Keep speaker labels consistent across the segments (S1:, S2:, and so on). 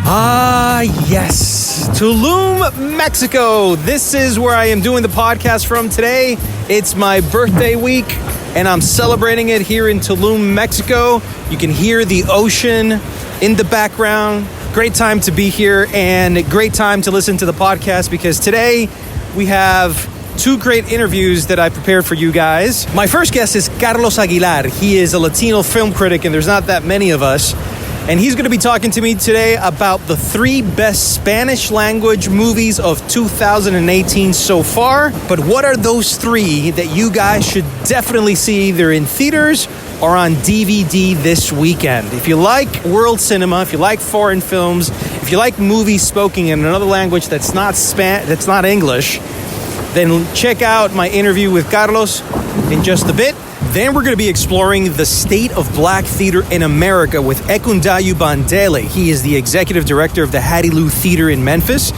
S1: Ah, yes. Tulum, Mexico. This is where I am doing the podcast from today. It's my birthday week, and I'm celebrating it here in Tulum, Mexico. You can hear the ocean in the background. Great time to be here, and great time to listen to the podcast, because today we have two great interviews that I prepared for you guys. My first guest is Carlos Aguilar. He is a Latino film critic, and there's not that many of us. And he's going to be talking to me today about the 3 best Spanish language movies of 2018 so far. But what are those 3 that you guys should definitely see either in theaters or on DVD this weekend? If you like world cinema, if you like foreign films, if you like movies spoken in another language that's not English, then check out my interview with Carlos in just a bit. Then we're going to be exploring the state of black theater in America with Ekundayo Bandele. He is the executive director of the Hattiloo Theatre in Memphis.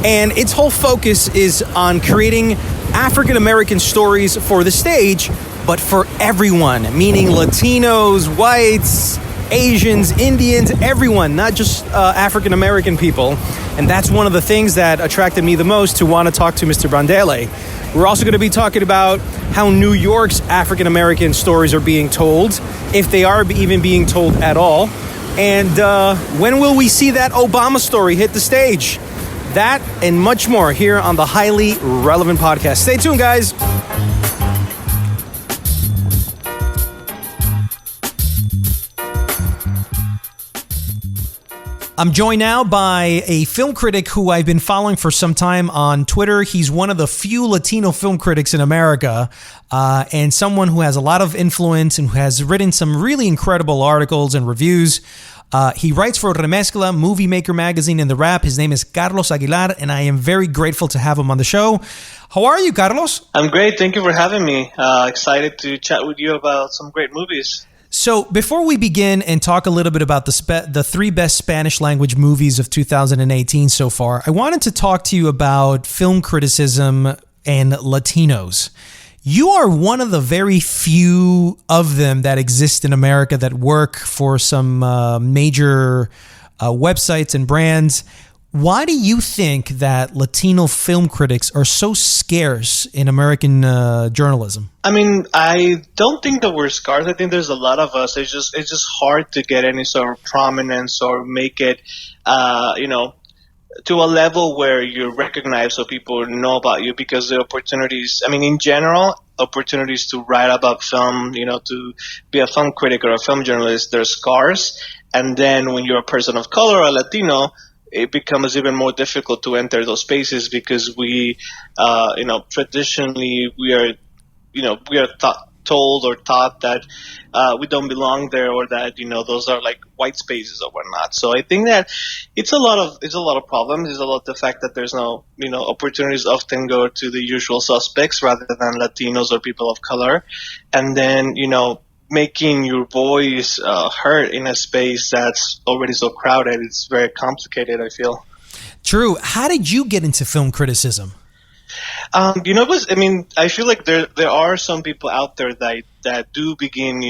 S1: And its whole focus is on creating African-American stories for the stage, but for everyone, meaning Latinos, whites, Asians, Indians, everyone, not just African-American people. And that's one of the things that attracted me the most to want to talk to Mr. Bandele. We're also going to be talking about how New York's African-American stories are being told, if they are even being told at all. And when will we see that Obama story hit the stage? That and much more here on the Highly Relevant Podcast. Stay tuned, guys. I'm joined now by a film critic who I've been following for some time on Twitter. He's one of the few Latino film critics in America, and someone who has a lot of influence and who has written some really incredible articles and reviews. He writes for Remezcla, Movie Maker magazine, and The Wrap. His name is Carlos Aguilar, and I am very grateful to have him on the show. How are you, Carlos?
S2: I'm great. Thank you for having me. Excited to chat with you about some great movies.
S1: So before we begin and talk a little bit about the 3 best Spanish language movies of 2018 so far, I wanted to talk to you about film criticism and Latinos. You are one of the very few of them that exist in America that work for some major websites and brands. Why do you think that Latino film critics are so scarce in American journalism?
S2: I mean, I don't think that we're scarce. I think there's a lot of us. It's just hard to get any sort of prominence or make it, to a level where you're recognized so people know about you, because the opportunities, I mean, in general, opportunities to write about film, to be a film critic or a film journalist, they're scarce. And then when you're a person of color or a Latino, it becomes even more difficult to enter those spaces, because we, traditionally we are told or taught that we don't belong there, or that those are like white spaces or whatnot. So I think that it's a lot of problems. It's a lot of the fact that there's no opportunities often go to the usual suspects rather than Latinos or people of color, and then making your voice heard in a space that's already so crowded, it's very complicated, I feel.
S1: True. How did you get into film criticism?
S2: I feel like there are some people out there that do begin,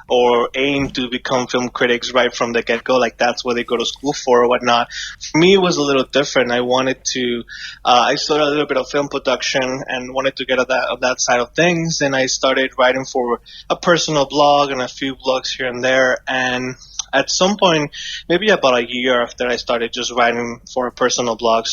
S2: or aim to become film critics right from the get-go, like that's what they go to school for or whatnot. For me, it was a little different. I wanted to, I started a little bit of film production and wanted to get on that side of things, and I started writing for a personal blog and a few blogs here and there, and at some point, maybe about a year after I started just writing for a personal blog,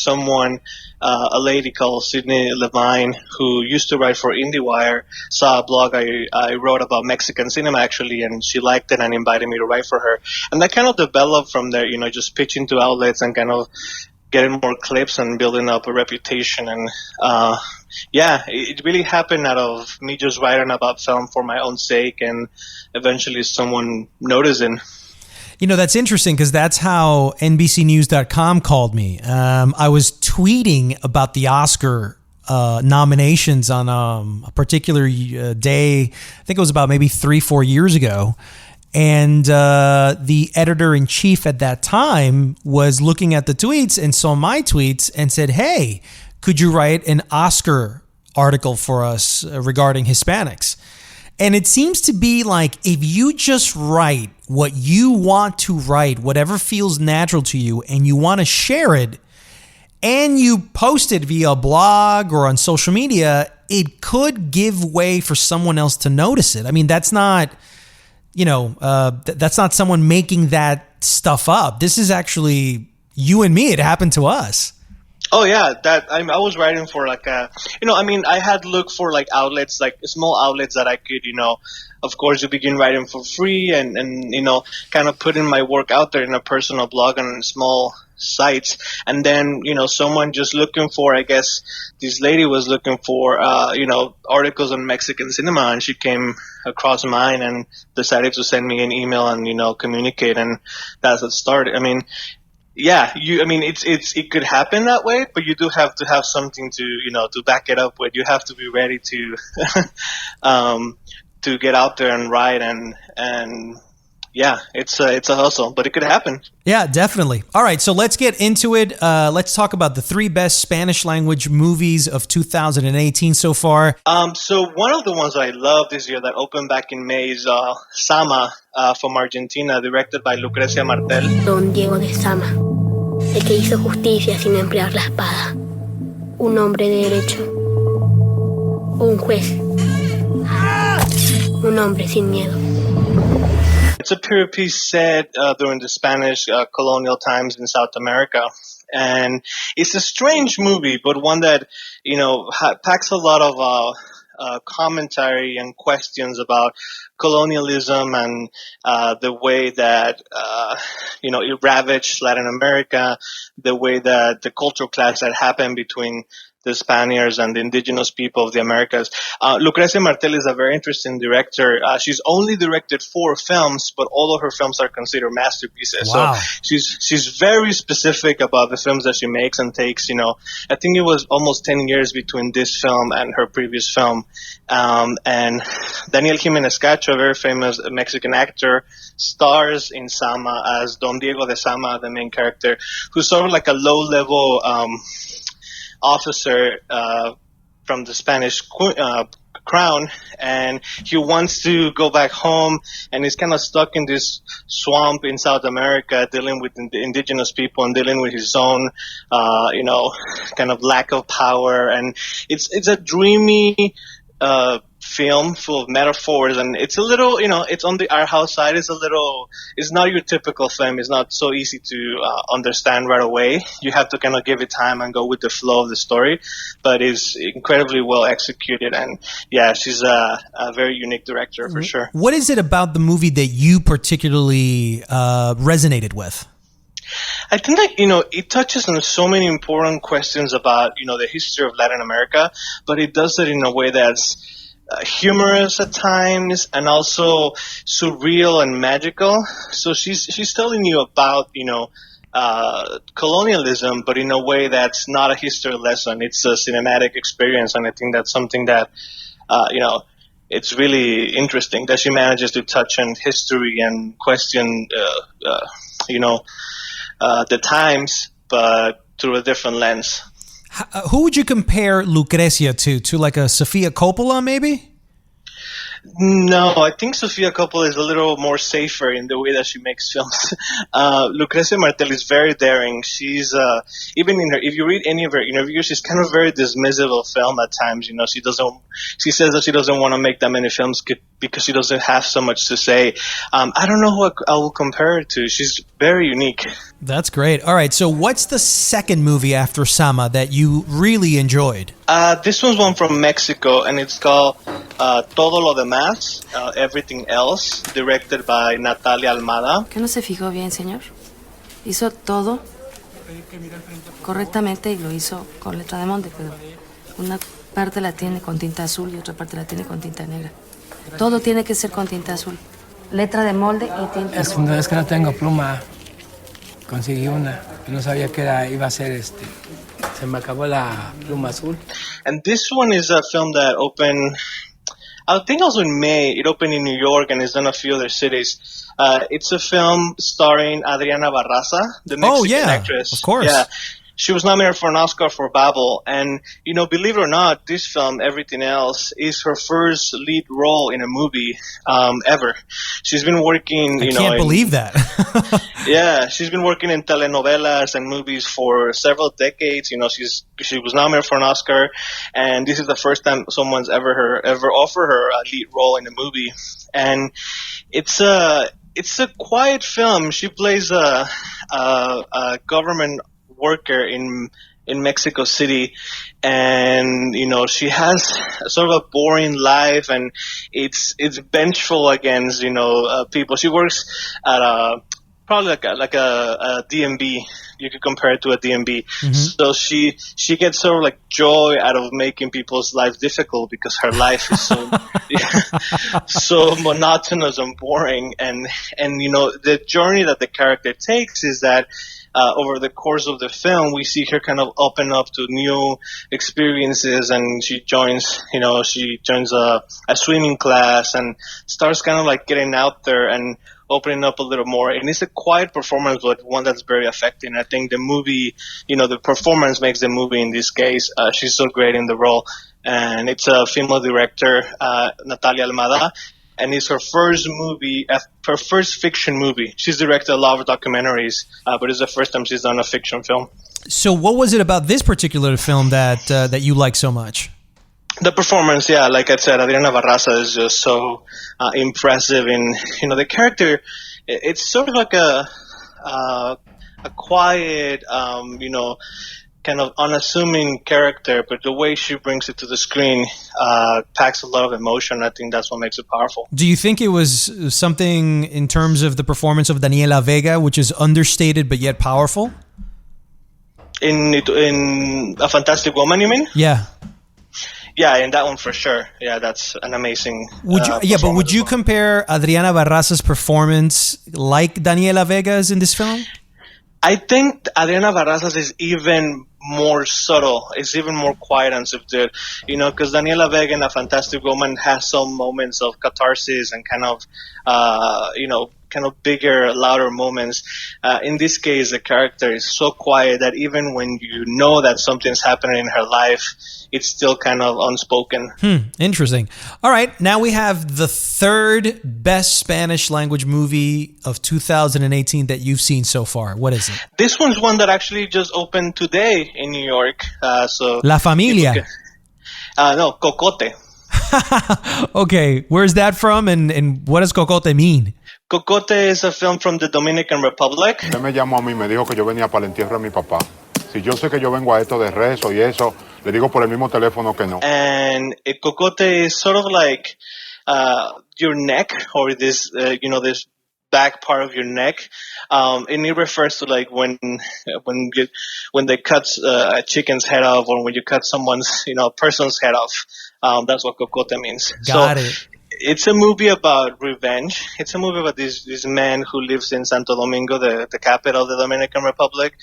S2: a lady called Sydney Levine, who used to write for IndieWire, saw a blog I wrote about Mexican cinema, actually, and she liked it and invited me to write for her. And that kind of developed from there, just pitching to outlets and kind of getting more clips and building up a reputation. And it really happened out of me just writing about film for my own sake, and eventually someone noticing.
S1: That's interesting, because that's how NBCnews.com called me. I was tweeting about the Oscar nominations on a particular day. I think it was about maybe 3-4 years ago. And the editor-in-chief at that time was looking at the tweets and saw my tweets and said, "Hey, could you write an Oscar article for us regarding Hispanics?" And it seems to be like if you just write what you want to write, whatever feels natural to you, and you want to share it, and you post it via a blog or on social media, it could give way for someone else to notice it. I mean, that's not, that's not someone making that stuff up. This is actually you and me. It happened to us.
S2: Oh yeah, I was writing for like I had looked for like outlets, like small outlets that I could, of course, you begin writing for free and kind of putting my work out there in a personal blog on small sites. And then, someone just looking for, I guess this lady was looking for, articles on Mexican cinema, and she came across mine and decided to send me an email and, communicate. And that's what started. I mean, yeah, it could happen that way, but you do have to have something to back it up with. You have to be ready to, to get out there and write and yeah, it's a hustle, but it could happen.
S1: Yeah, definitely. All right, so let's get into it. Let's talk about the 3 best Spanish language movies of 2018 so far.
S2: So one of the ones that I love this year that opened back in May is ZAMA from Argentina, directed by Lucrecia Martel.
S3: Don Diego de ZAMA, el que hizo justicia sin emplear la espada. Un hombre de derecho. Un juez. Un hombre sin miedo.
S2: It's a period piece set during the Spanish colonial times in South America. And it's a strange movie, but one that, packs a lot of commentary and questions about colonialism and the way that, it ravaged Latin America, the way that the cultural clash that happened between the Spaniards and the indigenous people of the Americas. Lucrecia Martel is a very interesting director. She's only directed 4 films, but all of her films are considered masterpieces.
S1: Wow.
S2: So she's very specific about the films that she makes and takes, I think it was almost 10 years between this film and her previous film. And Daniel Jimenez Cacho, a very famous Mexican actor, stars in ZAMA as Don Diego de ZAMA, the main character, who's sort of like a low-level officer from the Spanish crown, and he wants to go back home, and he's kind of stuck in this swamp in South America, dealing with the indigenous people and dealing with his own, kind of lack of power. And it's a dreamy film full of metaphors, and it's a little, it's on the art house side. It's not your typical film. It's not so easy to understand right away. You have to kind of give it time and go with the flow of the story, but it's incredibly well executed. And yeah, she's a very unique director for sure.
S1: What is it about the movie that you particularly resonated with?
S2: I think that, it touches on so many important questions about, the history of Latin America, but it does it in a way that's humorous at times and also surreal and magical. So she's telling you about, colonialism, but in a way that's not a history lesson. It's a cinematic experience, and I think that's something that, it's really interesting that she manages to touch on history and question, the times, but through a different lens.
S1: Who would you compare Lucrecia to? To like a Sofia Coppola, maybe?
S2: No, I think Sofia Coppola is a little more safer in the way that she makes films. Lucrecia Martel is very daring. She's even in her, if you read any of her interviews, she's kind of very dismissive of film at times. She says that she doesn't want to make that many films because she doesn't have so much to say. I don't know who I will compare her to. She's very unique.
S1: That's great. All right, so what's the second movie after ZAMA that you really enjoyed?
S2: This one's one from Mexico, and it's called Todo lo Demás, Everything Else, directed by Natalia Almada.
S4: ¿Qué no se fijó bien, señor? Hizo todo correctamente y lo hizo con letra de molde, pero una parte la tiene con tinta azul y otra parte la tiene con tinta negra. Todo tiene que ser con tinta azul. Letra de molde y tinta azul.
S5: Es que no tengo pluma. Conseguí una. No sabía que iba a ser Se me acabó la pluma azul.
S2: And this one is a film that opened, I think also in May. It opened in New York and it's done a few other cities. It's a film starring Adriana Barraza, the Mexican actress.
S1: Of course.
S2: Yeah. she was nominated for an Oscar for Babel. And, believe it or not, this film, Everything Else, is her first lead role in a movie ever. She's been working,
S1: I can't believe that.
S2: Yeah, she's been working in telenovelas and movies for several decades. She was nominated for an Oscar, and this is the first time someone's ever offered her a lead role in a movie. And it's a quiet film. She plays a government worker in Mexico City, and she has sort of a boring life, and it's vengeful against people. She works at probably like a DMV. You could compare it to a DMV. Mm-hmm. So she gets sort of like joy out of making people's lives difficult because her life is so monotonous and boring. And the journey that the character takes is that over the course of the film, we see her kind of open up to new experiences, and she joins a swimming class and starts kind of like getting out there and opening up a little more. And it's a quiet performance, but one that's very affecting. I think the movie, the performance makes the movie in this case. She's so great in the role. And it's a female director, Natalia Almada, and it's her first movie, her first fiction movie. She's directed a lot of documentaries, but it's the first time she's done a fiction film.
S1: So what was it about this particular film that you like so much?
S2: The performance, yeah, like I said, Adriana Barraza is just so impressive. And, the character, it's sort of like a quiet, kind of unassuming character, but the way she brings it to the screen packs a lot of emotion. I think that's what makes it powerful. Do
S1: you think it was something in terms of the performance of Daniela Vega, which is understated but yet powerful?
S2: In A Fantastic Woman, you mean?
S1: Yeah.
S2: Yeah, in that one for sure. Yeah, that's an amazing.
S1: But would you compare Adriana Barraza's performance like Daniela Vega's in this film?
S2: I think Adriana Barraza's is even more subtle. It's even more quiet and subdued. Because Daniela Vega in A Fantastic Woman has some moments of catharsis and kind of, kind of bigger, louder moments. In this case, the character is so quiet that even when you know that something's happening in her life, it's still kind of unspoken.
S1: Interesting. All right, now we have the third best Spanish language movie of 2018 that you've seen so far. What is it?
S2: This one's one that actually just opened today in New York.
S1: La Familia.
S2: No, COCOTE.
S1: Okay, where's that from, and what does COCOTE mean?
S2: COCOTE is a film from the Dominican Republic.
S6: Él me llamó a mí y me dijo que yo venía para el entierro de mi papá. Si yo sé que yo vengo a esto de rezo y eso, le digo por el mismo teléfono que no.
S2: And COCOTE is sort of like your neck, or this, this back part of your neck. And it refers to like when they cut a chicken's head off, or when you cut someone's, person's head off. That's what COCOTE means.
S1: Got it.
S2: It's a movie about revenge. It's a movie about this man who lives in Santo Domingo, the capital of the Dominican Republic,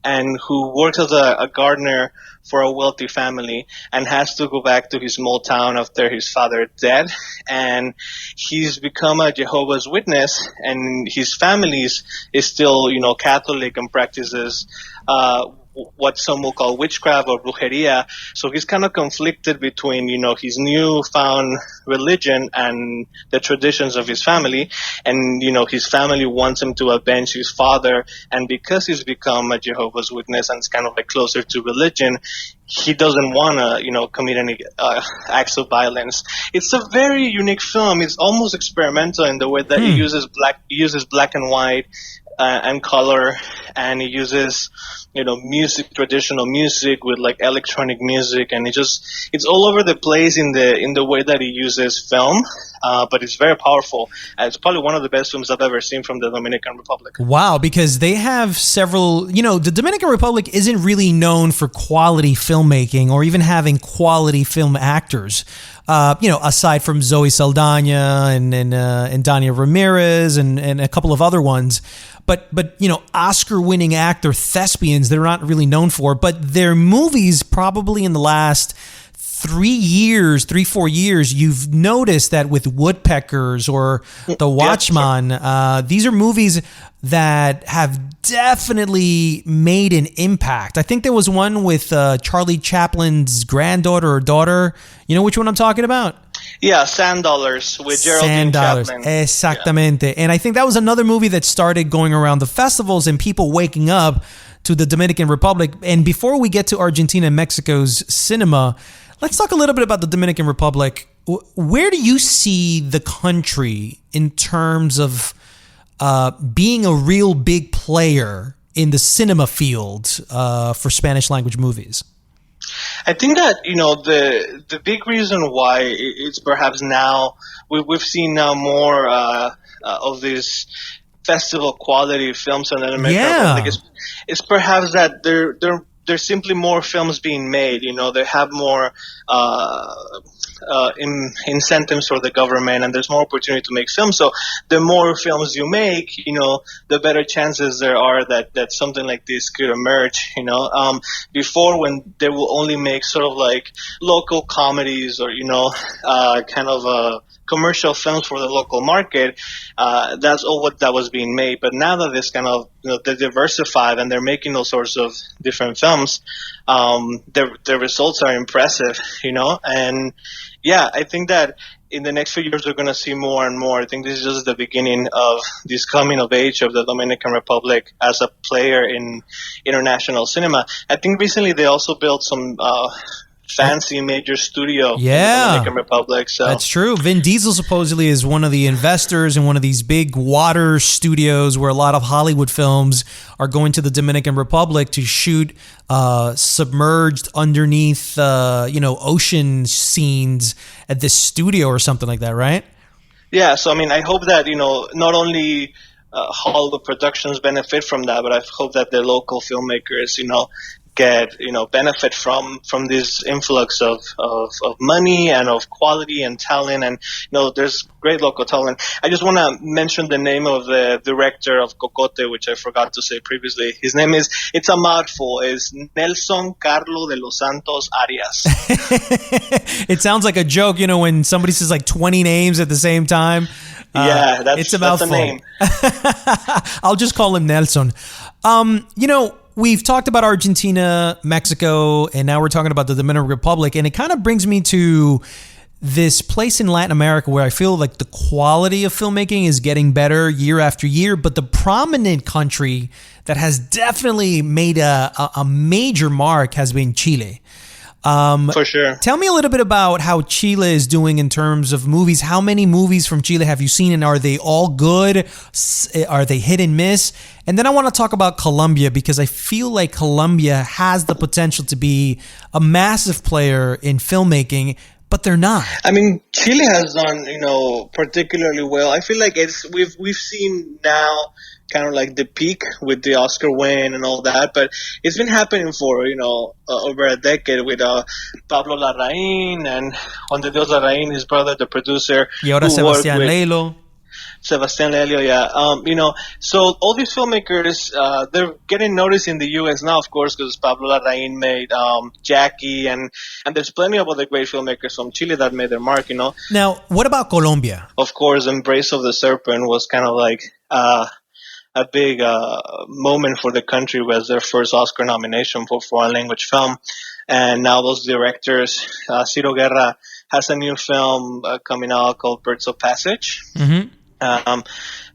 S2: and who works as a gardener for a wealthy family and has to go back to his small town after his father dead. And he's become a Jehovah's Witness, and his family is still, Catholic and practices what some will call witchcraft or brujeria. So he's kind of conflicted between, his newfound religion and the traditions of his family. And, his family wants him to avenge his father. And because he's become a Jehovah's Witness and it's kind of like closer to religion, he doesn't want to, commit any acts of violence. It's a very unique film. It's almost experimental in the way that he uses black and white and color, and he uses music, traditional music with like electronic music, and it's all over the place in the way that he uses film, but it's very powerful. It's probably one of the best films I've ever seen from the Dominican Republic.
S1: Wow, because they have several, the Dominican Republic isn't really known for quality filmmaking or even having quality film actors. Aside from Zoe Saldana and Dania Ramirez and a couple of other ones. But Oscar-winning actor thespians they're not really known for. But their movies probably in the last 3, 4 years, you've noticed that with Woodpeckers or The Watchman, these are movies that have definitely made an impact. I think there was one with Charlie Chaplin's granddaughter or daughter. You know which one I'm talking about?
S2: Yeah, Sand Dollars with Geraldine Chaplin.
S1: Exactamente. Yeah. And I think that was another movie that started going around the festivals and people waking up to the Dominican Republic. And before we get to Argentina and Mexico's cinema, let's talk a little bit about the Dominican Republic. Where do you see the country in terms of being a real big player in the cinema field for Spanish language movies?
S2: I think that, the big reason why it's perhaps now we've seen now more of these festival quality films in the Dominican Republic is perhaps that there's simply more films being made. They have more incentives for the government, and there's more opportunity to make films. So the more films you make, the better chances there are that something like this could emerge. Before, when they will only make sort of like local comedies or kind of commercial films for the local market, that's all what that was being made. But now that this kind of they're diversified and they're making all sorts of different films, the results are impressive, and yeah, I think that in the next few years we're going to see more and more. I think this is just the beginning of this coming of age of the Dominican Republic as a player in international cinema. I think recently they also built some fancy major studio in the Dominican Republic. So
S1: that's true. Vin Diesel supposedly is one of the investors in one of these big water studios where a lot of Hollywood films are going to the Dominican Republic to shoot submerged underneath ocean scenes at this studio or something like that, right?
S2: Yeah, so I hope that not only Hollywood productions benefit from that, but I hope that the local filmmakers get benefit from this influx of money and of quality and talent, and there's great local talent. I just want to mention the name of the director of COCOTE, which I forgot to say previously. His name it's a mouthful, is Nelson Carlos de los Santos Arias.
S1: It sounds like a joke, when somebody says like 20 names at the same time.
S2: Yeah,
S1: it's a mouthful.
S2: Name.
S1: I'll just call him Nelson. We've talked about Argentina, Mexico, and now we're talking about the Dominican Republic. And it kind of brings me to this place in Latin America where I feel like the quality of filmmaking is getting better year after year. But the prominent country that has definitely made a major mark has been Chile.
S2: For sure.
S1: Tell me a little bit about how Chile is doing in terms of movies. How many movies from Chile have you seen, and are they all good? Are they hit and miss? And then I want to talk about Colombia, because I feel like Colombia has the potential to be a massive player in filmmaking, but they're not.
S2: Chile has done, particularly well. I feel like we've seen now kind of like the peak with the Oscar win and all that, but it's been happening for over a decade with Pablo Larraín and Juan de Dios Larraín, his brother, the producer.
S1: Y ahora Sebastián Lelo.
S2: Sebastián Lelio, yeah. So all these filmmakers, they're getting noticed in the U.S. now, of course, because Pablo Larraín made Jackie, and there's plenty of other great filmmakers from Chile that made their mark,
S1: Now, what about Colombia?
S2: Of course, Embrace of the Serpent was kind of like a big moment for the country. Was their first Oscar nomination for foreign language film. And now those directors, Ciro Guerra has a new film coming out called Birds of Passage. Mm-hmm.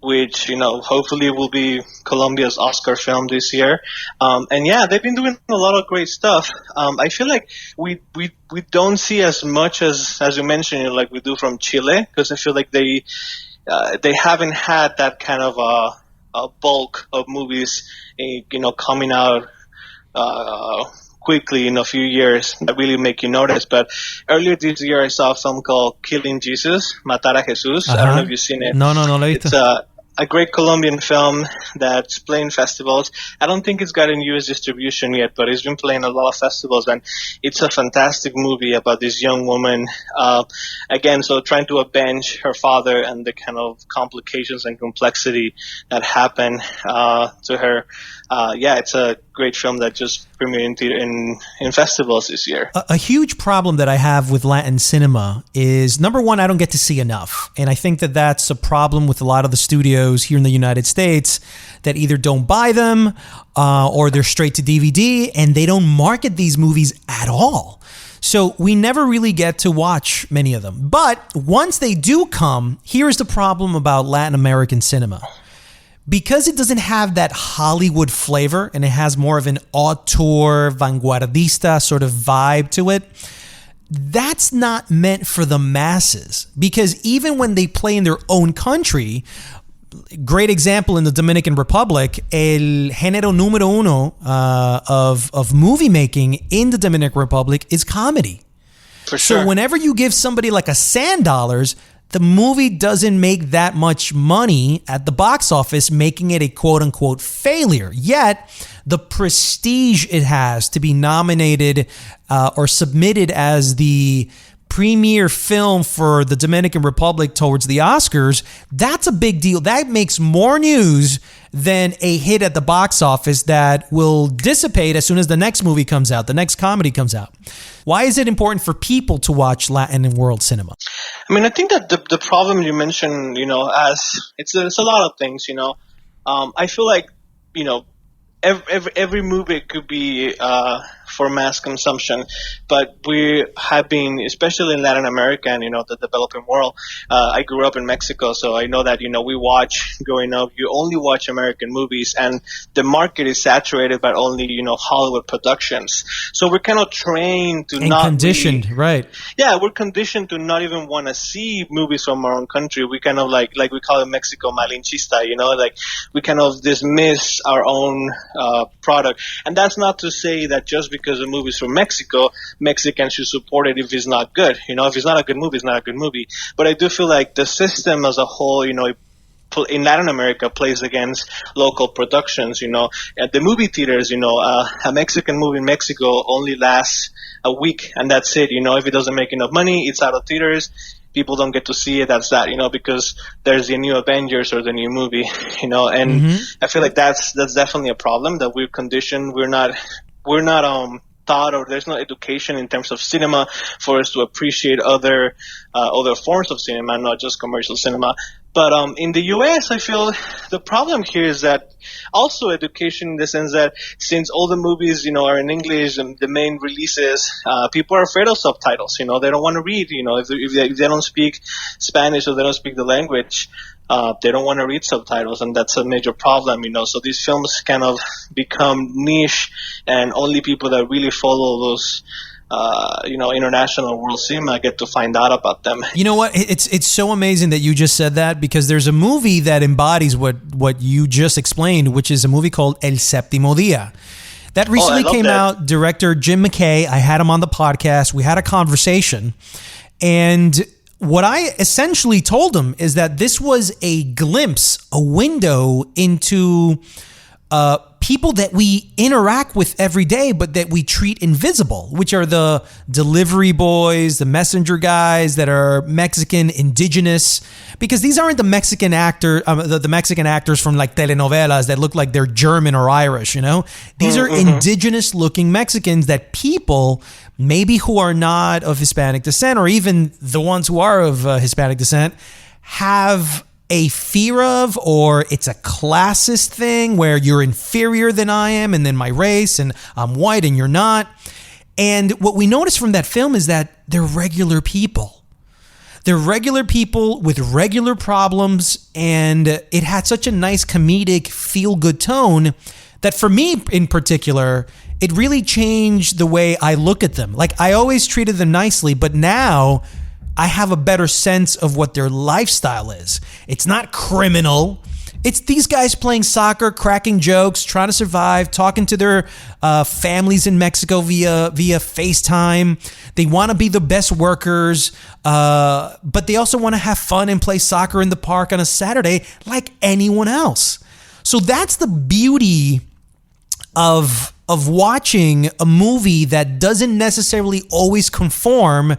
S2: Which hopefully will be Colombia's Oscar film this year, and yeah, they've been doing a lot of great stuff. I feel like we don't see as much as you mentioned, like we do from Chile, because I feel like they haven't had that kind of a bulk of movies, coming out quickly in a few years that really make you notice. But earlier this year I saw a film called Killing Jesus, Matar a Jesus. I don't know if you've seen it.
S1: No,
S2: it's a great Colombian film that's playing festivals. I don't think it's gotten US distribution yet, but it's been playing a lot of festivals, and it's a fantastic movie about this young woman, trying to avenge her father and the kind of complications and complexity that happen to her. It's a great film that just premiere in festivals this year.
S1: A huge problem that I have with Latin cinema is, number one, I don't get to see enough. And I think that that's a problem with a lot of the studios here in the United States that either don't buy them or they're straight to DVD, and they don't market these movies at all. So we never really get to watch many of them. But once they do come, here's the problem about Latin American cinema. Because it doesn't have that Hollywood flavor and it has more of an auteur, vanguardista sort of vibe to it, that's not meant for the masses. Because even when they play in their own country, great example in the Dominican Republic, el género número uno of movie making in the Dominican Republic is comedy.
S2: For sure.
S1: So whenever you give somebody like a $100, the movie doesn't make that much money at the box office, making it a quote-unquote failure. Yet, the prestige it has to be nominated or submitted as the premier film for the Dominican Republic towards the Oscars, that's a big deal. That makes more news than a hit at the box office that will dissipate as soon as the next movie comes out, the next comedy comes out. Why is it important for people to watch Latin and world cinema?
S2: I mean, I think that the problem you mentioned, as it's a lot of things, I feel like, every movie could be for mass consumption, but we have been, especially in Latin America and the developing world. I grew up in Mexico, so I know that we watch growing up. You only watch American movies, and the market is saturated by only Hollywood productions. So we're kind of trained to not
S1: conditioned, right?
S2: Yeah, we're conditioned to not even want to see movies from our own country. We kind of like we call it Mexico malinchista, like we kind of dismiss our own product. And that's not to say that just because a movie is from Mexico, Mexicans should support it if it's not good. If it's not a good movie, it's not a good movie. But I do feel like the system as a whole, in Latin America plays against local productions. At the movie theaters, a Mexican movie in Mexico only lasts a week, and that's it. If it doesn't make enough money, it's out of theaters. People don't get to see it. That's that, because there's the new Avengers or the new movie, and I feel like that's definitely a problem that we're conditioned. We're not taught, or there's no education in terms of cinema for us to appreciate other forms of cinema, not just commercial cinema. But in the U.S., I feel the problem here is that also education, in the sense that since all the movies, are in English and the main releases, people are afraid of subtitles. They don't want to read. If they don't speak Spanish or they don't speak the language, they don't want to read subtitles, and that's a major problem. So these films kind of become niche, and only people that really follow those international world cinema get to find out about them.
S1: You know what? It's so amazing that you just said that, because there's a movie that embodies what you just explained, which is a movie called El Séptimo Día. That recently came out. Director Jim McKay, I had him on the podcast. We had a conversation, and what I essentially told him is that this was a glimpse, a window into people that we interact with every day, but that we treat invisible, which are the delivery boys, the messenger guys that are Mexican, indigenous, because these aren't the Mexican the Mexican actors from like telenovelas that look like they're German or Irish, These are indigenous looking Mexicans that people maybe who are not of Hispanic descent, or even the ones who are of Hispanic descent, have a fear of, or it's a classist thing where you're inferior than I am, and then my race, and I'm white and you're not. And what we notice from that film is that they're regular people. They're regular people with regular problems, and it had such a nice comedic feel-good tone that for me in particular, it really changed the way I look at them. Like, I always treated them nicely, but now I have a better sense of what their lifestyle is. It's not criminal. It's these guys playing soccer, cracking jokes, trying to survive, talking to their families in Mexico via FaceTime. They want to be the best workers, but they also want to have fun and play soccer in the park on a Saturday like anyone else. So that's the beauty of watching a movie that doesn't necessarily always conform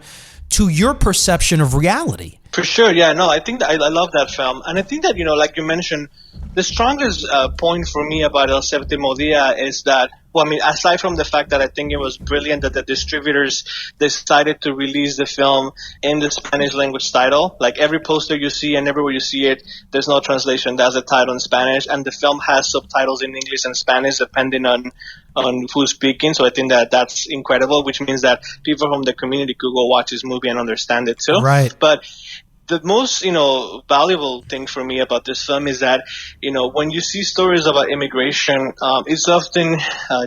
S1: to your perception of reality.
S2: For sure, yeah, no, I think that I love that film, and I think that like you mentioned, the strongest point for me about El Séptimo Día is that well, I mean, aside from the fact that I think it was brilliant that the distributors decided to release the film in the Spanish language title. Like every poster you see and everywhere you see it, there's no translation. That's the title in Spanish, and the film has subtitles in English and Spanish depending on who's speaking. So I think that that's incredible, which means that people from the community could go watch this movie and understand it too.
S1: Right.
S2: But the most, valuable thing for me about this film is that, when you see stories about immigration, it's often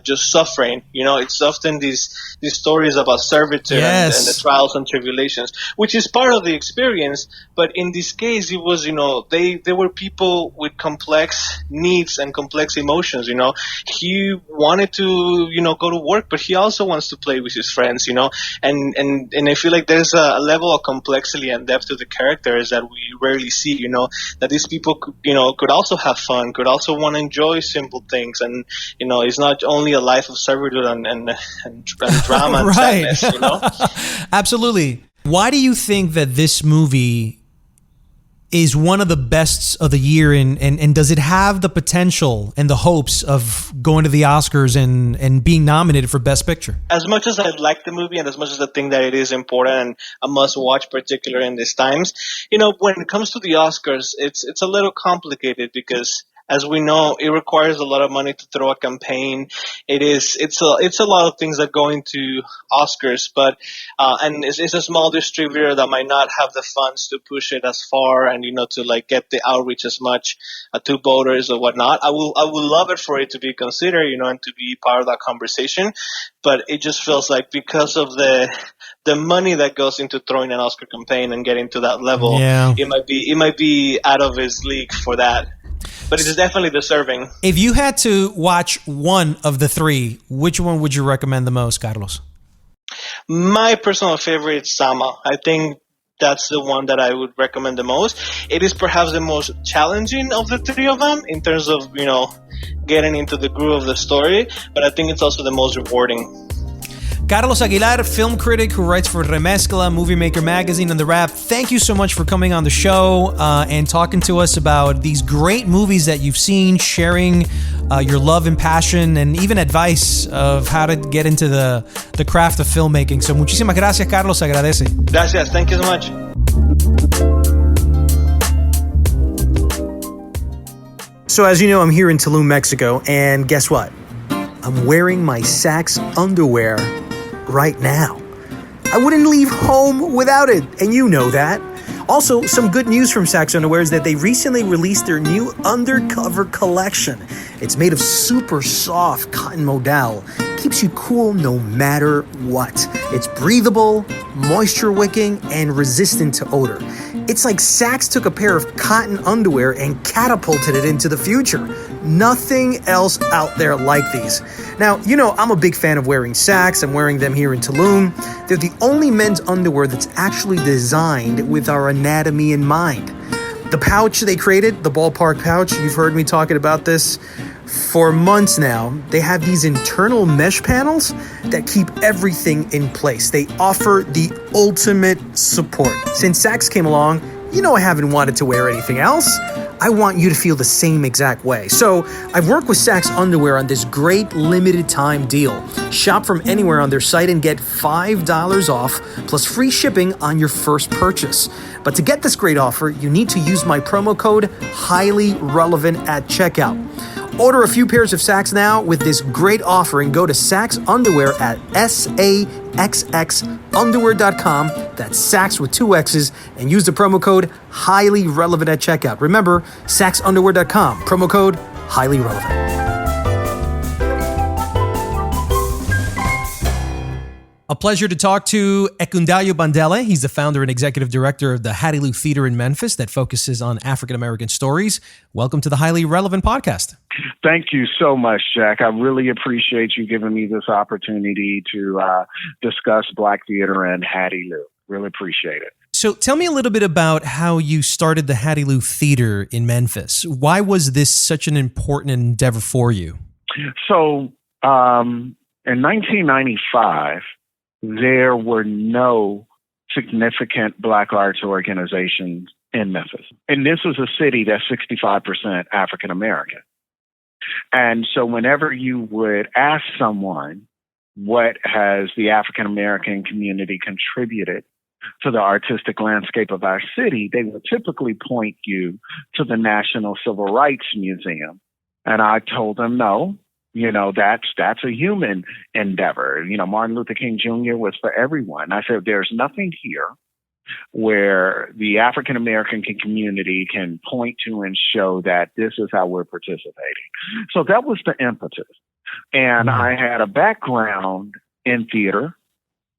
S2: just suffering. It's often these stories about servitude and the trials and tribulations, which is part of the experience. But in this case, it was, they were people with complex needs and complex emotions. He wanted to, go to work, but he also wants to play with his friends. And I feel like there's a level of complexity and depth to the characters that we rarely see, that these people could also have fun, could also want to enjoy simple things, and it's not only a life of servitude and drama and sadness.
S1: Absolutely. Why do you think that this movie is one of the best of the year, and does it have the potential and the hopes of going to the Oscars and being nominated for Best Picture?
S2: As much as I like the movie and as much as I think that it is important and a must-watch, particularly in these times, when it comes to the Oscars, it's a little complicated because, as we know, it requires a lot of money to throw a campaign. It's a lot of things that go into Oscars, but and it's a small distributor that might not have the funds to push it as far and to like get the outreach as much to voters or whatnot. I would love it for it to be considered, and to be part of that conversation, but it just feels like because of the money that goes into throwing an Oscar campaign and getting to that level, it might be out of his league for that. But it is definitely deserving.
S1: If you had to watch one of the three, which one would you recommend the most, Carlos?
S2: My personal favorite is ZAMA. I think that's the one that I would recommend the most. It is perhaps the most challenging of the three of them in terms of, getting into the groove of the story, but I think it's also the most rewarding.
S1: Carlos Aguilar, film critic who writes for Remezcla, Movie Maker Magazine, and The Wrap. Thank you so much for coming on the show and talking to us about these great movies that you've seen, sharing your love and passion, and even advice of how to get into the craft of filmmaking. So muchísimas gracias, Carlos. Agradece.
S2: Gracias. Thank you so much.
S1: So as you know, I'm here in Tulum, Mexico, and guess what? I'm wearing my Saks underwear right now. I wouldn't leave home without it, and you know that. Also, some good news from Saks Underwear is that they recently released their new Undercover collection. It's made of super soft cotton modal. Keeps you cool no matter what. It's breathable, moisture-wicking, and resistant to odor. It's like Saks took a pair of cotton underwear and catapulted it into the future. Nothing else out there like these. Now, I'm a big fan of wearing Saks. I'm wearing them here in Tulum. They're the only men's underwear that's actually designed with our anatomy in mind. The pouch they created, the ballpark pouch, you've heard me talking about this for months now. They have these internal mesh panels that keep everything in place. They offer the ultimate support. Since Saks came along, I haven't wanted to wear anything else. I want you to feel the same exact way. So I've worked with Saks Underwear on this great limited time deal. Shop from anywhere on their site and get $5 off plus free shipping on your first purchase. But to get this great offer, you need to use my promo code Highly Relevant at checkout. Order a few pairs of Saks now with this great offer and go to Saks Underwear at SAXXunderwear.com. That's Saks with 2 X's, and use the promo code Highly Relevant at checkout. Remember, SaksUnderwear.com, promo code Highly Relevant. A pleasure to talk to Ekundayo Bandele. He's the founder and executive director of the Hattiloo Theatre in Memphis that focuses on African-American stories. Welcome to the Highly Relevant podcast.
S7: Thank you so much, Jack. I really appreciate you giving me this opportunity to discuss Black theater and Hattiloo. Really appreciate it.
S1: So tell me a little bit about how you started the Hattiloo Theatre in Memphis. Why was this such an important endeavor for you?
S7: So in 1995, there were no significant Black arts organizations in Memphis. And this was a city that's 65% African American. And so whenever you would ask someone, what has the African American community contributed to the artistic landscape of our city, they would typically point you to the National Civil Rights Museum. And I told them, no, that's a human endeavor. Martin Luther King Jr. was for everyone. I said, there's nothing here where the African American community can point to and show that this is how we're participating. So that was the impetus. And I had a background in theater,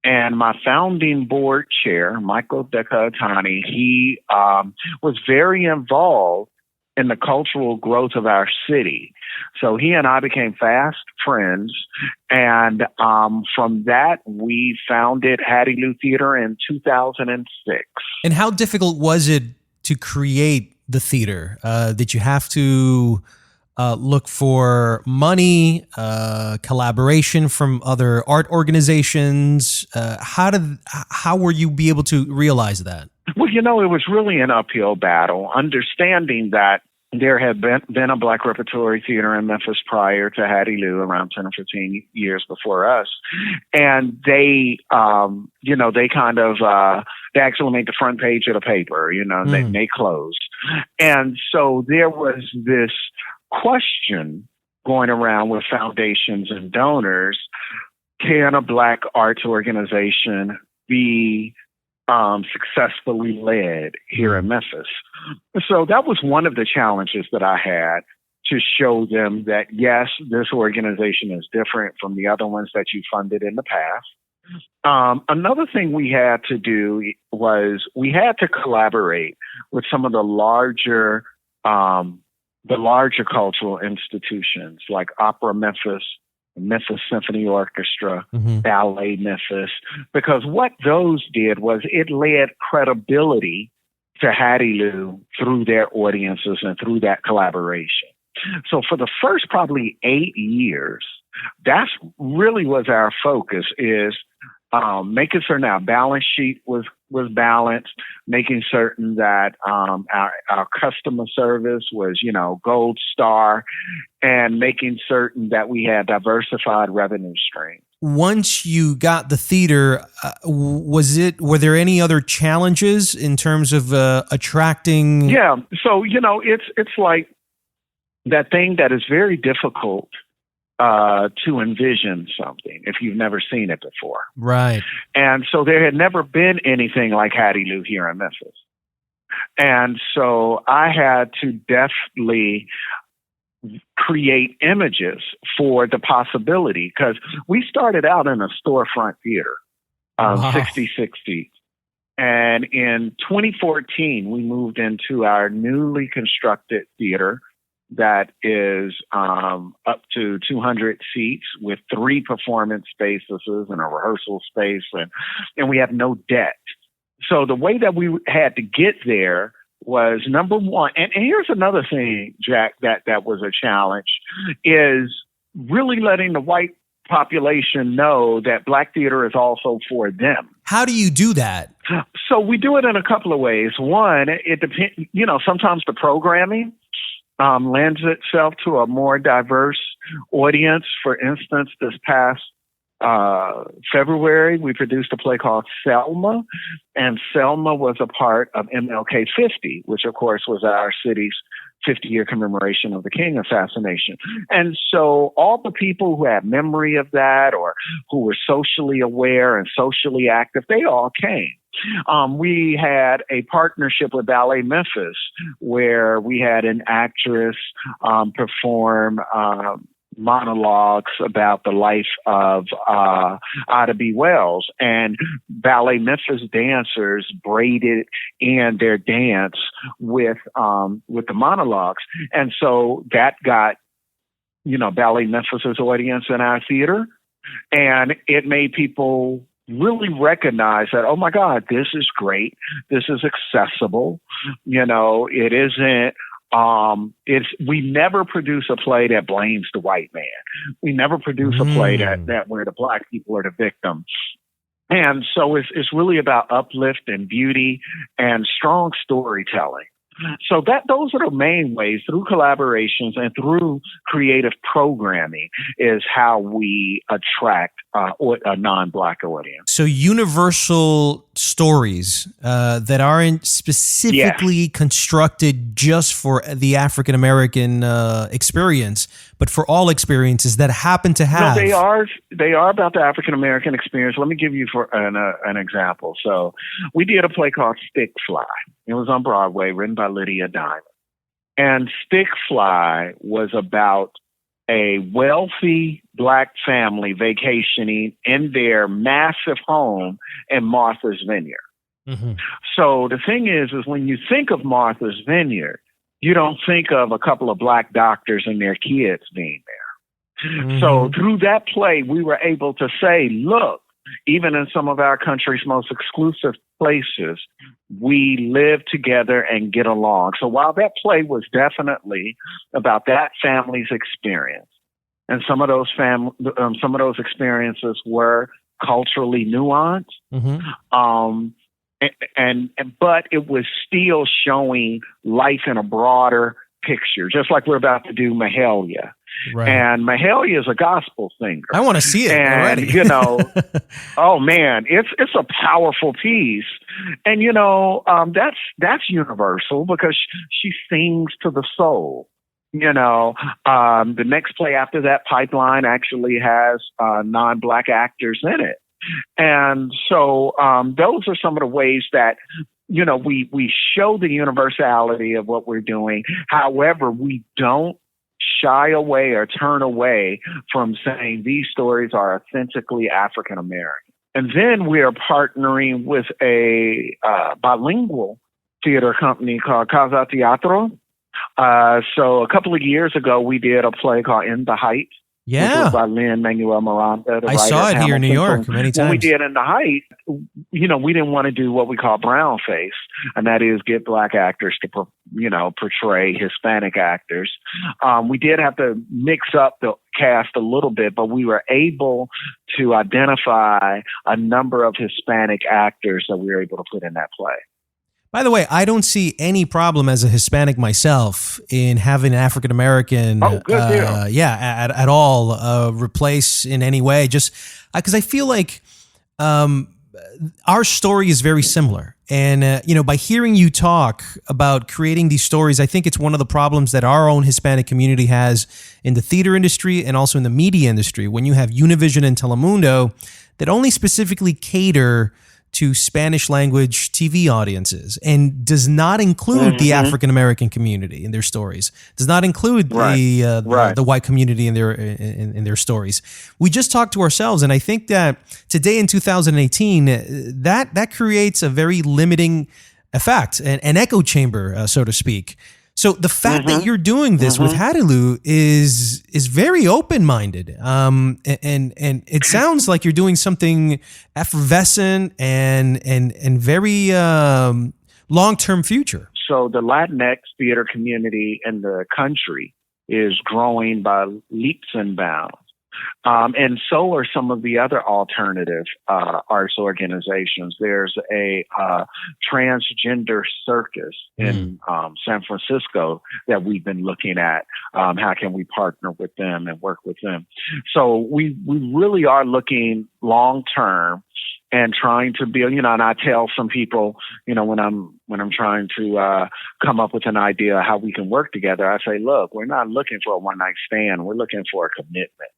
S7: and my founding board chair, Michael Dekatani, he was very involved in the cultural growth of our city. So he and I became fast friends. And from that, we founded Hattiloo Theatre in 2006.
S1: And how difficult was it to create the theater? Did you have to look for money, collaboration from other art organizations? How were you be able to realize that?
S7: Well, it was really an uphill battle, understanding that there had been a Black repertory theater in Memphis prior to Hattiloo, around 10 or 15 years before us. And they actually made the front page of the paper, they closed. And so there was this question going around with foundations and donors. Can a Black arts organization be successfully led here in Memphis? So that was one of the challenges that I had, to show them that, yes, this organization is different from the other ones that you funded in the past. Another thing we had to do was we had to collaborate with some of the larger cultural institutions like Opera Memphis, Memphis Symphony Orchestra, Ballet Memphis, because what those did was it led credibility to Hattiloo through their audiences and through that collaboration. So for the first probably 8 years, that's really was our focus, is making certain our balance sheet was balanced, making certain that our customer service was, gold star, and making certain that we had diversified revenue streams.
S1: Once you got the theater, were there any other challenges in terms of attracting?
S7: Yeah. So, it's like that thing that is very difficult to envision something if you've never seen it before.
S1: Right.
S7: And so there had never been anything like Hattiloo here in Memphis. And so I had to definitely create images for the possibility, because we started out in a storefront theater, 60/60. And in 2014, we moved into our newly constructed theater that is up to 200 seats with 3 performance spaces and a rehearsal space, and we have no debt. So the way that we had to get there was, number one, and here's another thing, Jack, that was a challenge, is really letting the white population know that Black theater is also for them.
S1: How do you do that?
S7: So we do it in a couple of ways. One, it depends, sometimes the programming lends itself to a more diverse audience. For instance, this past February, we produced a play called Selma, and Selma was a part of MLK 50, which of course was our city's 50-year commemoration of the King assassination. And so all the people who had memory of that, or who were socially aware and socially active, they all came. We had a partnership with Ballet Memphis where we had an actress perform monologues about the life of Ida B. Wells, and Ballet Memphis dancers braided in their dance with the monologues, and so that got Ballet Memphis's audience in our theater, and it made people really recognize that, oh my God, this is great, this is accessible, it isn't. We never produce a play that blames the white man. We never produce a play that where the Black people are the victim. And so it's really about uplift and beauty and strong storytelling. So those are the main ways, through collaborations and through creative programming, is how we attract a non-Black audience.
S1: So universal stories that aren't specifically constructed just for the African American experience, but for all experiences that happen to have.
S7: No, they are about the African American experience. Let me give you an example. So we did a play called Stick Fly. It was on Broadway, written by Lydia Diamond. And Stick Fly was about a wealthy Black family vacationing in their massive home in Martha's Vineyard. Mm-hmm. So the thing is when you think of Martha's Vineyard, you don't think of a couple of Black doctors and their kids being there. Mm-hmm. So through that play, we were able to say, look, even in some of our country's most exclusive places, we live together and get along. So while that play was definitely about that family's experience, and some of those experiences were culturally nuanced, mm-hmm. But it was still showing life in a broader picture, just like we're about to do Mahalia. Right. And Mahalia is a gospel singer.
S1: I want to see it already.
S7: You know, oh man, it's a powerful piece. And you know, that's universal because she sings to the soul. You know, the next play after that, Pipeline, actually has non-Black actors in it. And so those are some of the ways that, you know, we show the universality of what we're doing. However, we don't shy away or turn away from saying these stories are authentically African American. And then we are partnering with a bilingual theater company called Casa Teatro. So a couple of years ago, we did a play called In the Heights.
S1: Yeah.
S7: Which was by Lin-Manuel Miranda.
S1: I saw it here in New York many times.
S7: When we did In the Heights, you know, we didn't want to do what we call brown face, and that is get Black actors to, you know, portray Hispanic actors. We did have to mix up the cast a little bit, but we were able to identify a number of Hispanic actors that we were able to put in that play.
S1: By the way, I don't see any problem as a Hispanic myself in having an African American, at all replace in any way. Just because I feel like our story is very similar, and you know, by hearing you talk about creating these stories, I think it's one of the problems that our own Hispanic community has in the theater industry and also in the media industry. When you have Univision and Telemundo that only specifically cater to Spanish language TV audiences and does not include the African American community in their stories, does not include the white community in their stories. We just talked to ourselves, and I think that today in 2018, that creates a very limiting effect, an echo chamber, so to speak. So the fact that you're doing this with Hattiloo is very open-minded, and it sounds like you're doing something effervescent and very long-term future.
S7: So the Latinx theater community in the country is growing by leaps and bounds. And so are some of the other alternative arts organizations. There's a transgender circus in San Francisco that we've been looking at. How can we partner with them and work with them? So we really are looking long term and trying to build. You know, and I tell some people, you know, when I'm trying to come up with an idea how we can work together, I say, look, we're not looking for a one night stand. We're looking for a commitment.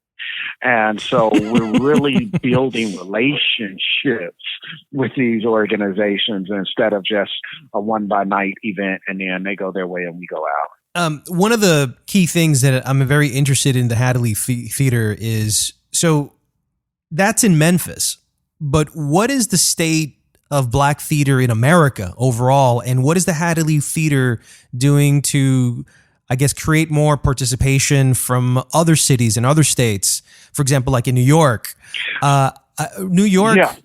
S7: And so we're really building relationships with these organizations instead of just a one-by-night event and then they go their way and we go out.
S1: One of the key things that I'm very interested in the Hattiloo Theatre is, so that's in Memphis, but what is the state of Black theater in America overall, and what is the Hattiloo Theatre doing to, I guess, create more participation from other cities and other states? For example, like in New York.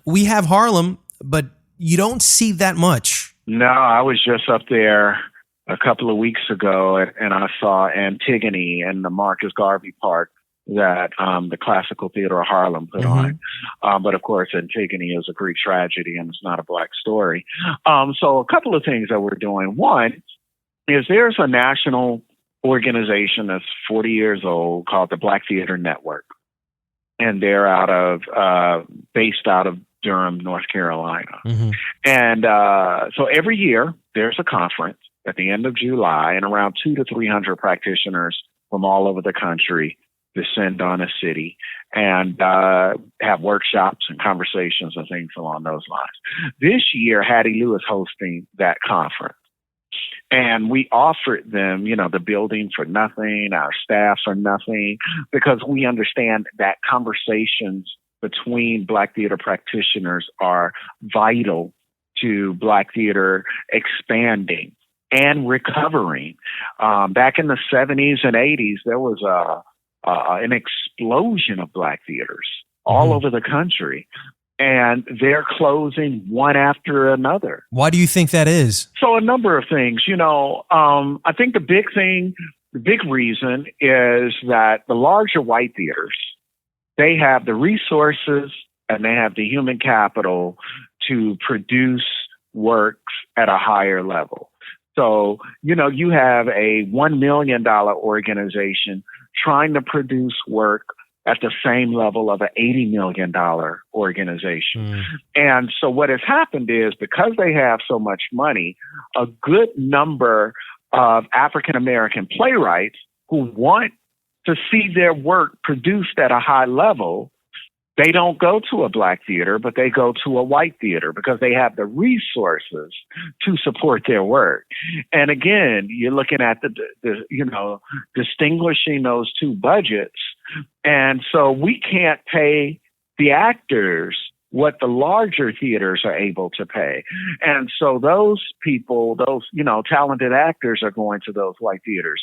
S1: We have Harlem, but you don't see that much.
S7: No, I was just up there a couple of weeks ago, and I saw Antigone in the Marcus Garvey Park that the Classical Theater of Harlem put on. But of course, Antigone is a Greek tragedy, and it's not a Black story. So a couple of things that we're doing. One, is there's a national organization that's 40 years old called the Black Theater Network. And they're based out of Durham, North Carolina.
S1: Mm-hmm.
S7: And so every year there's a conference at the end of July, and around 200 to 300 practitioners from all over the country descend on a city and have workshops and conversations and things along those lines. This year, Hattiloo is hosting that conference. And we offered them, the building for nothing, our staff for nothing, because we understand that conversations between Black theater practitioners are vital to Black theater expanding and recovering. Back in the 70s and 80s, there was an explosion of Black theaters all over the country. And they're closing one after another.
S1: Why do you think that is?
S7: So a number of things, I think the big reason is that the larger white theaters, they have the resources and they have the human capital to produce works at a higher level. So, you have a $1 million organization trying to produce work at the same level of an $80 million organization. And so what has happened is, because they have so much money, a good number of African-American playwrights who want to see their work produced at a high level, they don't go to a Black theater, but they go to a white theater because they have the resources to support their work. And again, you're looking at the distinguishing those two budgets. And so we can't pay the actors what the larger theaters are able to pay. And so those people, talented actors are going to those white theaters.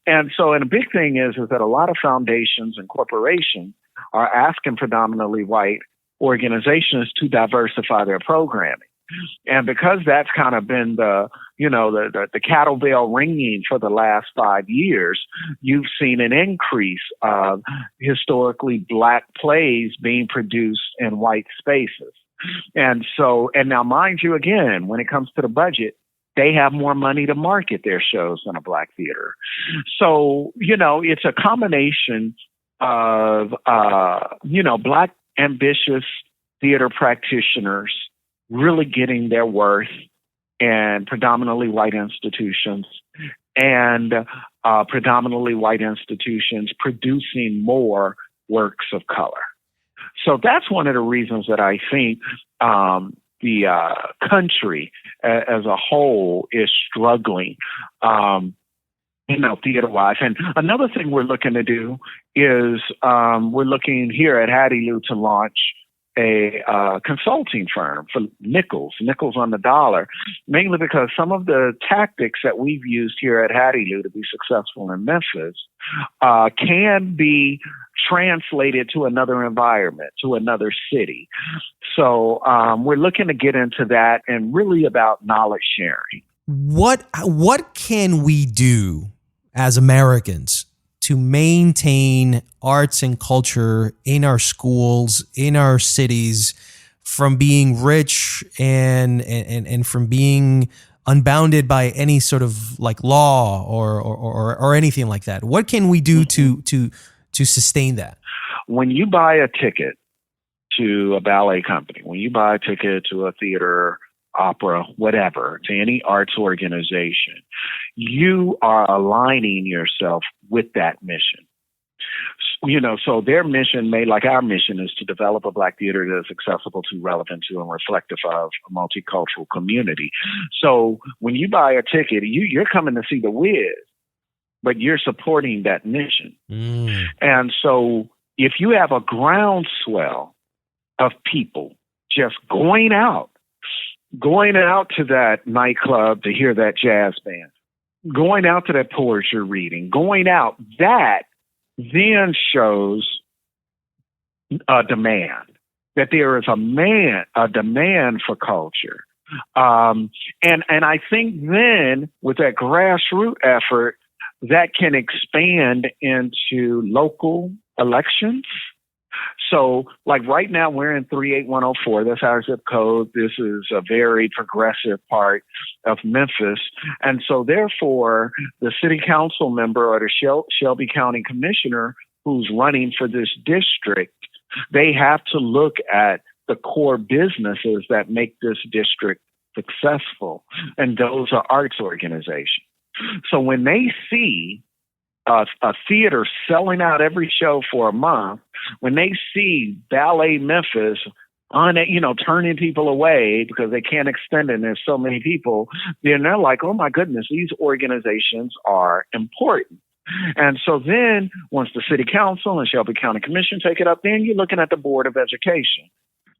S7: And a big thing is that a lot of foundations and corporations are asking predominantly white organizations to diversify their programming. And because that's kind of been the cattle bell ringing for the last 5 years, you've seen an increase of historically Black plays being produced in white spaces. And now mind you, again, when it comes to the budget, they have more money to market their shows than a Black theater. So, it's a combination of, Black ambitious theater practitioners really getting their worth in predominantly white institutions, and predominantly white institutions producing more works of color. So that's one of the reasons that I think the country as a whole is struggling, theater-wise. And another thing we're looking to do is we're looking here at Hattiloo to launch a consulting firm for nickels on the dollar, mainly because some of the tactics that we've used here at Hattiloo to be successful in Memphis can be translated to another environment, to another city. So we're looking to get into that, and really about knowledge sharing.
S1: What can we do as Americans to maintain arts and culture in our schools, in our cities, from being rich and from being unbounded by any sort of like law or anything like that? What can we do to sustain that?
S7: When you buy a ticket to a ballet company, when you buy a ticket to a theater, opera, whatever, to any arts organization, you are aligning yourself with that mission. So their mission like our mission is to develop a Black theater that is accessible to, relevant to, and reflective of a multicultural community. So when you buy a ticket, you're coming to see The Wiz, but you're supporting that mission. And so if you have a groundswell of people just going out to that nightclub to hear that jazz band, going out to that poetry reading, that then shows a demand, that there is a demand for culture. And I think then with that grassroots effort, that can expand into local elections, So, like right now, we're in 38104. That's our zip code. This is a very progressive part of Memphis. And so, therefore, the city council member or the Shelby County commissioner who's running for this district, they have to look at the core businesses that make this district successful. And those are arts organizations. So when they see a theater selling out every show for a month, when they see Ballet Memphis turning people away because they can't extend it and there's so many people, then they're like, oh my goodness, these organizations are important. And so then once the city council and Shelby County Commission take it up, then you're looking at the Board of Education.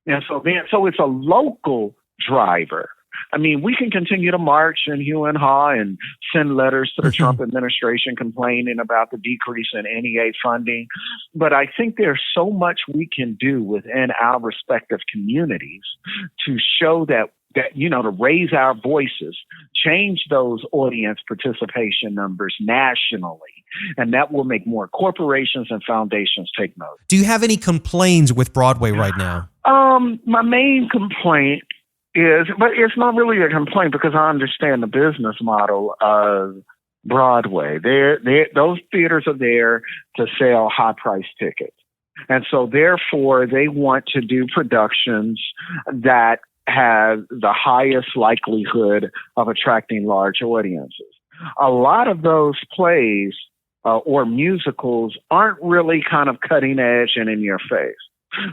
S7: And so it's a local driver. I mean, we can continue to march and hue and haw and send letters to the Trump administration complaining about the decrease in NEA funding. But I think there's so much we can do within our respective communities to show that to raise our voices, change those audience participation numbers nationally. And that will make more corporations and foundations take note.
S1: Do you have any complaints with Broadway right now?
S7: My main complaint but it's not really a complaint because I understand the business model of Broadway. Those theaters are there to sell high-priced tickets. And so, therefore, they want to do productions that have the highest likelihood of attracting large audiences. A lot of those plays or musicals aren't really kind of cutting edge and in your face.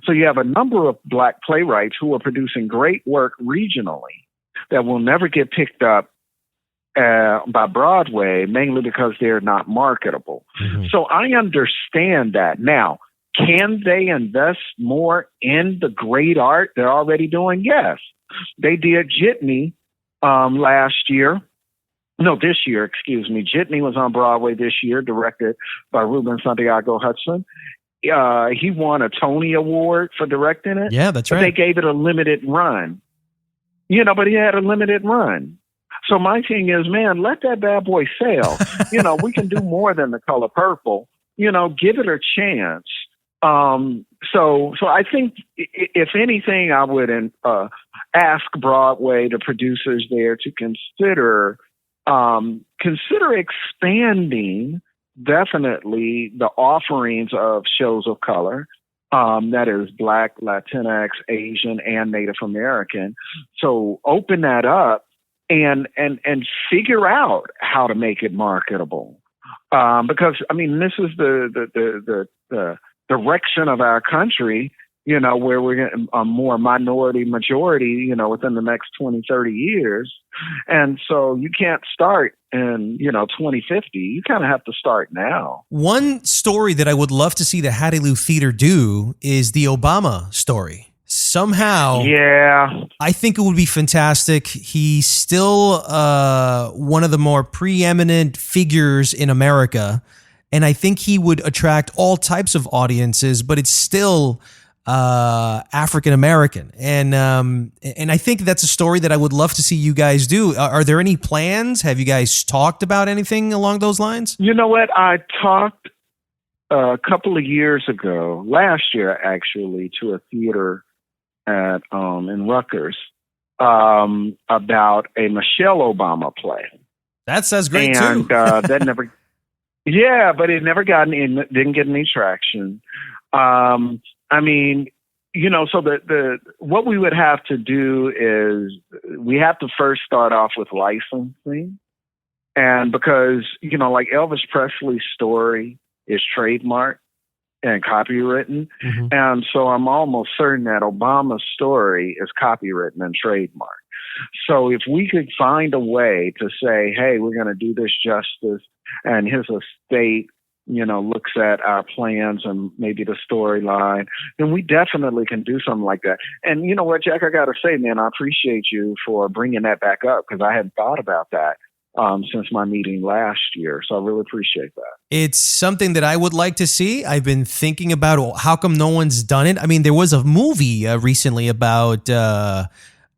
S7: So you have a number of Black playwrights who are producing great work regionally that will never get picked up by Broadway, mainly because they're not marketable. Mm-hmm. So I understand that. Now, can they invest more in the great art they're already doing? Yes. They did Jitney this year, Jitney was on Broadway this year, directed by Ruben Santiago Hudson. He won a Tony Award for directing it.
S1: Yeah, that's right.
S7: They gave it a limited run. But he had a limited run. So my thing is, man, let that bad boy sail. We can do more than The Color Purple. Give it a chance. So I think, if anything, I would ask Broadway, the producers there, to consider expanding definitely the offerings of shows of color, that is Black, Latinx, Asian, and Native American. So open that up and figure out how to make it marketable. Because this is the direction of our country, where we're getting a more minority majority, within the next 20, 30 years. And so you can't start in, 2050. You kind of have to start now.
S1: One story that I would love to see the Hattiloo Theatre do is the Obama story. Somehow,
S7: yeah,
S1: I think it would be fantastic. He's still one of the more preeminent figures in America, and I think he would attract all types of audiences, but it's still African American, and I think that's a story that I would love to see you guys do. Are there any plans? Have you guys talked about anything along those lines?
S7: You know what? I talked a couple of years ago, last year actually, to a theater in Rutgers about a Michelle Obama play.
S1: That sounds great
S7: and,
S1: too.
S7: That never, yeah, but it never didn't get any traction. So the what we would have to do is we have to first start off with licensing. And because, like Elvis Presley's story is trademarked and copywritten. Mm-hmm. And so I'm almost certain that Obama's story is copywritten and trademarked. So if we could find a way to say, hey, we're going to do this justice, and his estate looks at our plans and maybe the storyline, then we definitely can do something like that. And you know what, Jack, I got to say, man, I appreciate you for bringing that back up, because I hadn't thought about that since my meeting last year. So I really appreciate that.
S1: It's something that I would like to see. I've been thinking about how come no one's done it. I mean, there was a movie recently about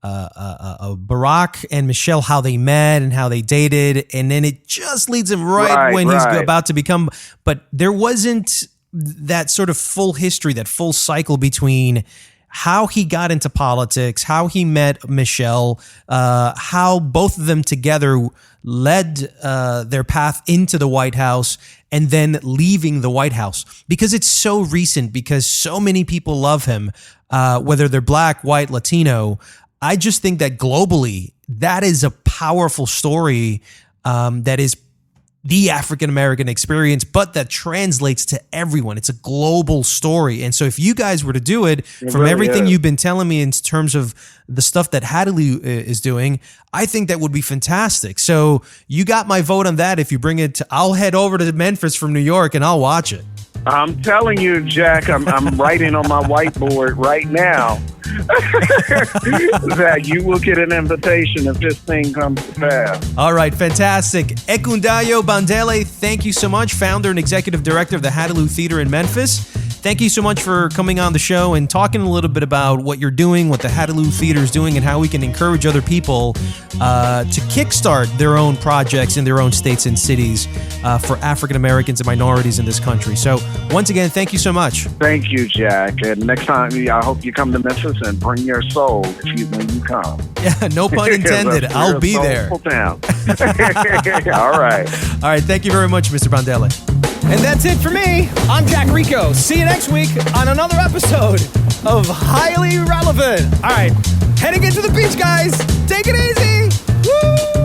S1: Barack and Michelle, how they met and how they dated, and then it just leads him right when he's about to become. But there wasn't that sort of full history, that full cycle between how he got into politics, how he met Michelle, how both of them together led their path into the White House and then leaving the White House, because it's so recent, because so many people love him, whether they're Black, white, Latino. I just think that globally, that is a powerful story that is the African-American experience, but that translates to everyone. It's a global story. And so if you guys were to do it from really everything you've been telling me in terms of the stuff that Hattiloo is doing, I think that would be fantastic. So you got my vote on that. If you bring it to, I'll head over to Memphis from New York and I'll watch it.
S7: I'm telling you, Jack, I'm writing on my whiteboard right now that you will get an invitation if this thing comes to pass.
S1: All right, fantastic. Ekundayo Bandele, thank you so much, founder and executive director of the Hattiloo Theatre in Memphis. Thank you so much for coming on the show and talking a little bit about what you're doing, what the Hattiloo Theatre is doing, and how we can encourage other people to kickstart their own projects in their own states and cities for African Americans and minorities in this country. So once again, thank you so much.
S7: Thank you, Jack. And next time, I hope you come to Memphis and bring your soul when you come.
S1: Yeah, no pun intended. I'll be there.
S7: Town. All right.
S1: All right. Thank you very much, Mr. Bandele. And that's it for me. I'm Jack Rico. See you next week on another episode of Highly Relevant. All right, heading into the beach, guys. Take it easy. Woo!